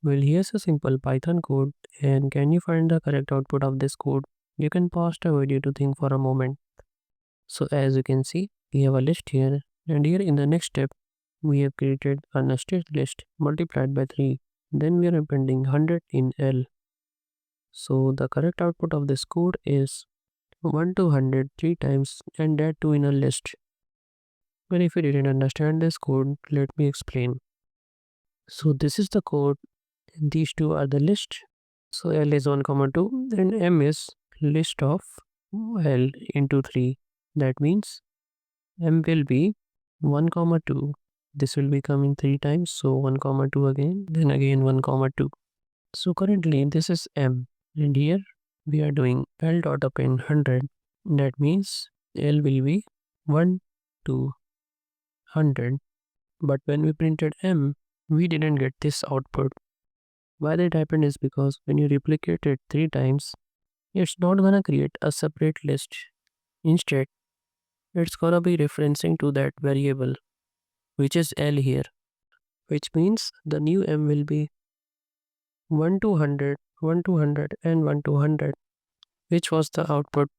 Well, here's a simple Python code, and can you find the correct output of this code? You can pause the video to think for a moment. So as you can see, we have a list here, and here in the next step, we have created a nested list multiplied by 3. Then we are appending 100 in L. So the correct output of this code is 1 to 100 3 times, and that too in a list. But if you didn't understand this code, let me explain. So this is the code, and these two are the list. So L is 1 comma 2 and M is list of L into 3. That means M will be 1 comma 2. This will be coming 3 times, so 1 comma 2 again, then again 1 comma 2. So currently this is M, and here we are doing L dot append 100. That means L will be 1 to 100. But when we printed M, we didn't get this output. Why that happened is because when you replicate it 3 times, it's not gonna create a separate list. Instead, it's gonna be referencing to that variable, which is L here, which means the new M will be 1 to 100, 1 to 100 and 1 to 100, which was the output